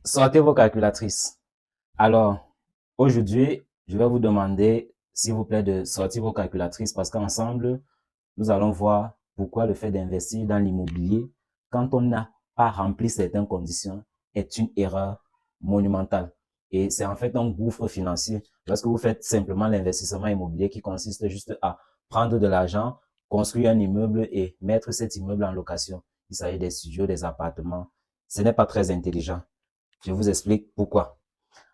Sortez vos calculatrices. Alors, aujourd'hui, je vais vous demander, s'il vous plaît, de sortir vos calculatrices parce qu'ensemble, nous allons voir pourquoi le fait d'investir dans l'immobilier, quand on n'a pas rempli certaines conditions, est une erreur monumentale. Et c'est en fait un gouffre financier lorsque vous faites simplement l'investissement immobilier qui consiste juste à prendre de l'argent, construire un immeuble et mettre cet immeuble en location. Il s'agit des studios, des appartements. Ce n'est pas très intelligent. Je vous explique pourquoi.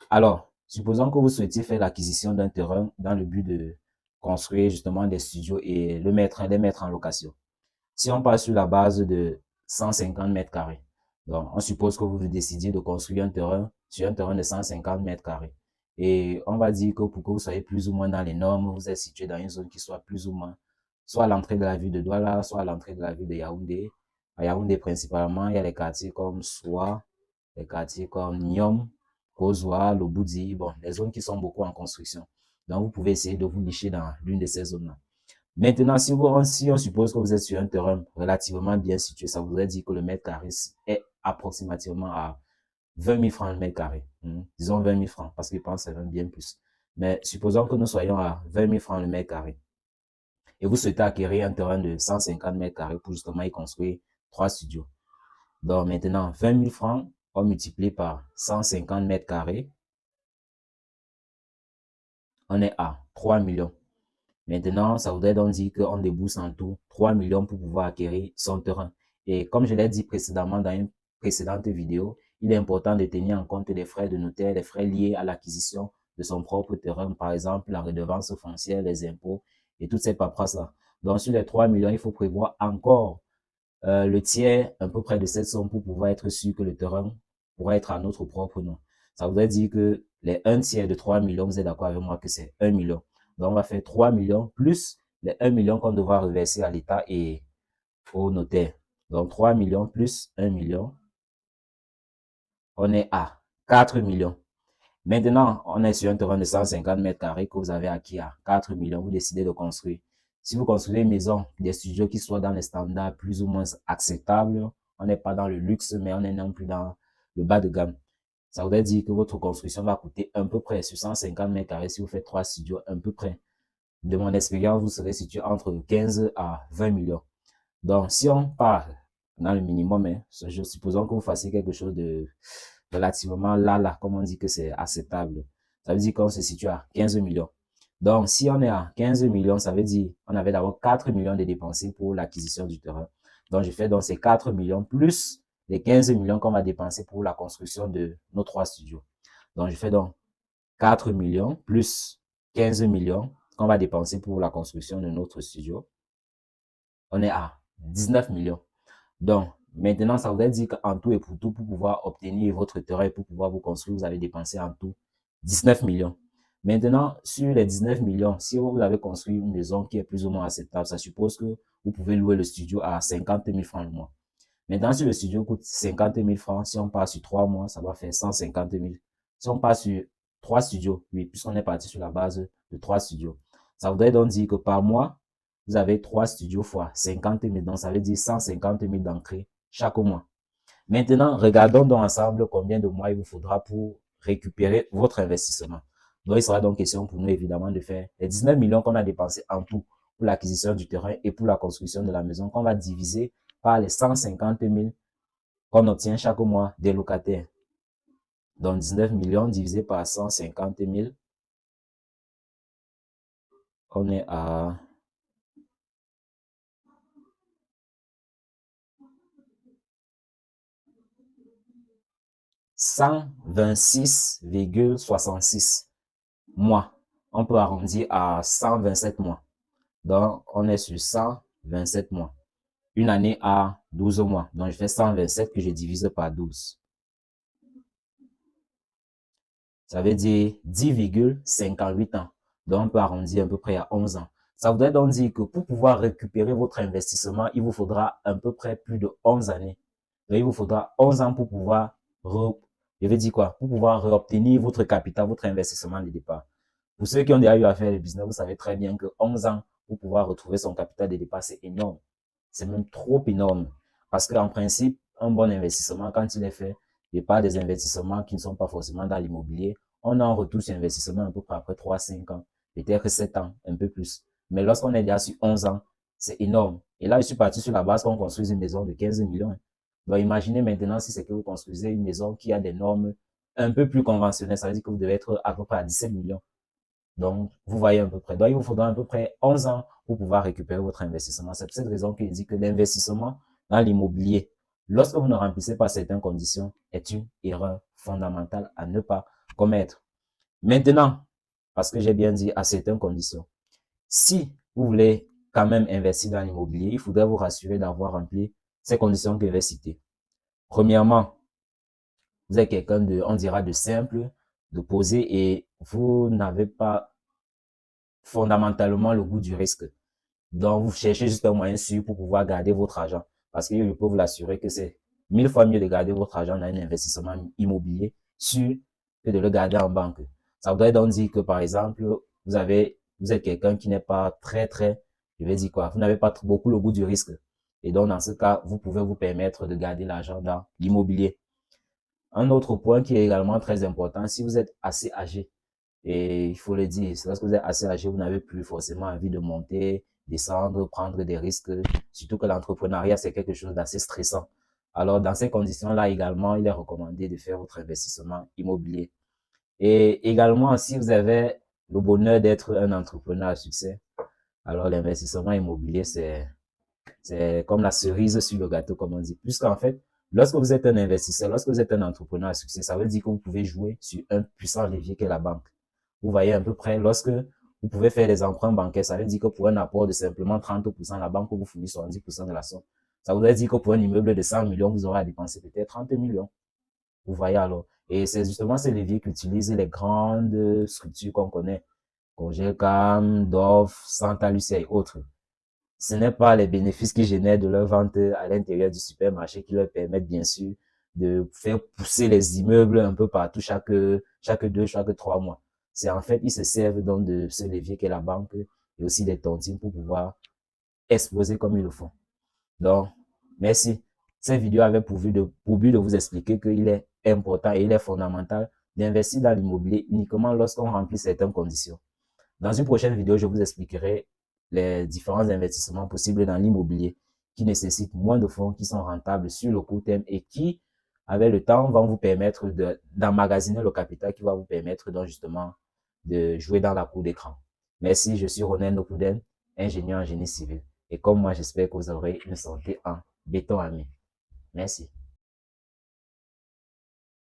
Alors, supposons que vous souhaitiez faire l'acquisition d'un terrain dans le but de construire justement des studios et les mettre en location. Si on part sur la base de 150 mètres carrés, donc on suppose que vous décidiez de construire un terrain sur un terrain de 150 mètres carrés. Et on va dire que pour que vous soyez plus ou moins dans les normes, vous êtes situé dans une zone qui soit plus ou moins soit à l'entrée de la ville de Douala, soit à l'entrée de la ville de Yaoundé. À Yaoundé principalement, il y a les quartiers comme Soua, les quartiers comme Nyom, Kozwa, Lobudi, bon, les zones qui sont beaucoup en construction. Donc, vous pouvez essayer de vous nicher dans l'une de ces zones-là. Maintenant, si on suppose que vous êtes sur un terrain relativement bien situé, ça voudrait dire que le mètre carré est approximativement à 20 000 francs le mètre carré. Disons 20 000 francs, parce qu'ils pensent que c'est même bien plus. Mais supposons que nous soyons à 20 000 francs le mètre carré. Et vous souhaitez acquérir un terrain de 150 mètres carrés pour justement y construire 3 studios. Donc maintenant, 20 000 francs, on multiplie par 150 mètres carrés, on est à 3 millions. Maintenant, ça voudrait donc dire qu'on débourse en tout 3 millions pour pouvoir acquérir son terrain. Et comme je l'ai dit précédemment dans une précédente vidéo, il est important de tenir en compte les frais de notaire, les frais liés à l'acquisition de son propre terrain, par exemple la redevance foncière, les impôts et toutes ces paperasses-là. Donc sur les 3 millions, il faut prévoir encore le tiers, à peu près de cette somme pour pouvoir être sûr que le terrain pourra être à notre propre nom. Ça voudrait dire que les 1 tiers de 3 millions, vous êtes d'accord avec moi que c'est 1 million. Donc, on va faire 3 millions plus les 1 million qu'on devra reverser à l'État et au notaire. Donc, 3 millions plus 1 million, on est à 4 millions. Maintenant, on est sur un terrain de 150 mètres carrés que vous avez acquis à 4 millions. Vous décidez de construire. Si vous construisez une maison, des studios qui soient dans les standards plus ou moins acceptables, on n'est pas dans le luxe, mais on est non plus dans le bas de gamme. Ça voudrait dire que votre construction va coûter un peu près sur 150 mètres carrés si vous faites 3 studios, un peu près. De mon expérience, vous serez situé entre 15 à 20 millions. Donc, si on part dans le minimum, hein, supposons que vous fassiez quelque chose de relativement là, comme on dit que c'est acceptable. Ça veut dire qu'on se situe à 15 millions. Donc, si on est à 15 millions, ça veut dire qu'on avait d'abord 4 millions de dépensés pour l'acquisition du terrain. Donc, je fais donc ces 4 millions plus les 15 millions qu'on va dépenser pour la construction de nos 3 studios. Donc, je fais donc 4 millions plus 15 millions qu'on va dépenser pour la construction de notre studio. On est à 19 millions. Donc, maintenant, ça voudrait dire qu'en tout et pour tout, pour pouvoir obtenir votre terrain et pour pouvoir vous construire, vous avez dépensé en tout 19 millions. Maintenant, sur les 19 millions, si vous avez construit une maison qui est plus ou moins acceptable, ça suppose que vous pouvez louer le studio à 50 000 francs le mois. Maintenant, si le studio coûte 50 000 francs, si on part sur 3 mois, ça va faire 150 000. Si on part sur 3 studios, oui, puisqu'on est parti sur la base de 3 studios, ça voudrait donc dire que par mois, vous avez 3 studios fois 50 000, donc ça veut dire 150 000 d'entrée chaque mois. Maintenant, regardons donc ensemble combien de mois il vous faudra pour récupérer votre investissement. Donc, il sera donc question pour nous, évidemment, de faire les 19 millions qu'on a dépensés en tout pour l'acquisition du terrain et pour la construction de la maison, qu'on va diviser par les 150 000 qu'on obtient chaque mois des locataires. Donc, 19 millions divisé par 150 000, on est à 126,66 mois. On peut arrondir à 127 mois. Donc, on est sur 127 mois. Une année à 12 mois. Donc, je fais 127 que je divise par 12. Ça veut dire 10,58 ans. Donc, on peut arrondir à peu près à 11 ans. Ça voudrait donc dire que pour pouvoir récupérer votre investissement, il vous faudra à peu près plus de 11 années. Donc, il vous faudra 11 ans pour pouvoir, je veux dire quoi, pour pouvoir réobtenir votre capital, votre investissement de départ. Pour ceux qui ont déjà eu à faire le business, vous savez très bien que 11 ans pour pouvoir retrouver son capital de départ, c'est énorme. C'est même trop énorme. Parce qu'en principe, un bon investissement, quand il est fait, et pas des investissements qui ne sont pas forcément dans l'immobilier, on a un retour sur investissement à peu près après 3-5 ans, peut-être 7 ans, un peu plus. Mais lorsqu'on est déjà sur 11 ans, c'est énorme. Et là, je suis parti sur la base qu'on construise une maison de 15 millions. Donc, imaginez maintenant si c'est que vous construisez une maison qui a des normes un peu plus conventionnelles. Ça veut dire que vous devez être à peu près à 17 millions. Donc, vous voyez à peu près. Donc, il vous faudra à peu près 11 ans pour pouvoir récupérer votre investissement. C'est pour cette raison qu'il dit que l'investissement dans l'immobilier, lorsque vous ne remplissez pas certaines conditions, est une erreur fondamentale à ne pas commettre. Maintenant, parce que j'ai bien dit à certaines conditions, si vous voulez quand même investir dans l'immobilier, il faudrait vous rassurer d'avoir rempli ces conditions que je vais citer. Premièrement, vous êtes quelqu'un de, on dira, de simple, de posé et vous n'avez pas fondamentalement le goût du risque. Donc, vous cherchez juste un moyen sûr pour pouvoir garder votre argent. Parce que je peux vous l'assurer que c'est 1000 fois mieux de garder votre argent dans un investissement immobilier sûr que de le garder en banque. Ça voudrait donc dire que, par exemple, vous êtes quelqu'un qui n'est pas je vais dire quoi, vous n'avez pas beaucoup le goût du risque. Et donc, dans ce cas, vous pouvez vous permettre de garder l'argent dans l'immobilier. Un autre point qui est également très important, si vous êtes assez âgé, et il faut le dire, c'est lorsque vous êtes assez âgé, vous n'avez plus forcément envie de monter, descendre, prendre des risques, surtout que l'entrepreneuriat, c'est quelque chose d'assez stressant. Alors, dans ces conditions-là également, il est recommandé de faire votre investissement immobilier. Et également, si vous avez le bonheur d'être un entrepreneur à succès, alors l'investissement immobilier, c'est comme la cerise sur le gâteau, comme on dit. Puisqu'en fait, lorsque vous êtes un investisseur, lorsque vous êtes un entrepreneur à succès, ça veut dire que vous pouvez jouer sur un puissant levier qu'est la banque. Vous voyez à peu près, lorsque vous pouvez faire des emprunts bancaires, ça veut dire que pour un apport de simplement 30%, la banque vous fournit 70% de la somme. Ça voudrait dire que pour un immeuble de 100 millions, vous aurez à dépenser peut-être 30 millions. Vous voyez alors. Et c'est justement ces leviers qu'utilisent les grandes structures qu'on connaît. Congelcam, DOF, Santa Lucia et autres. Ce n'est pas les bénéfices qu'ils génèrent de leur vente à l'intérieur du supermarché qui leur permettent bien sûr de faire pousser les immeubles un peu partout chaque 2, chaque 3 mois. C'est en fait, ils se servent donc de ce levier qu'est la banque et aussi des tontines pour pouvoir exposer comme ils le font. Donc, merci. Cette vidéo avait pour but de vous expliquer qu'il est important et il est fondamental d'investir dans l'immobilier uniquement lorsqu'on remplit certaines conditions. Dans une prochaine vidéo, je vous expliquerai les différents investissements possibles dans l'immobilier qui nécessitent moins de fonds, qui sont rentables sur le court terme et qui, avec le temps, vont vous permettre d'emmagasiner le capital qui va vous permettre donc justement de jouer dans la cour d'écran. Merci, je suis Ronel Nokuden, ingénieur en génie civil. Et comme moi, j'espère que vous aurez une santé en béton armé. Merci.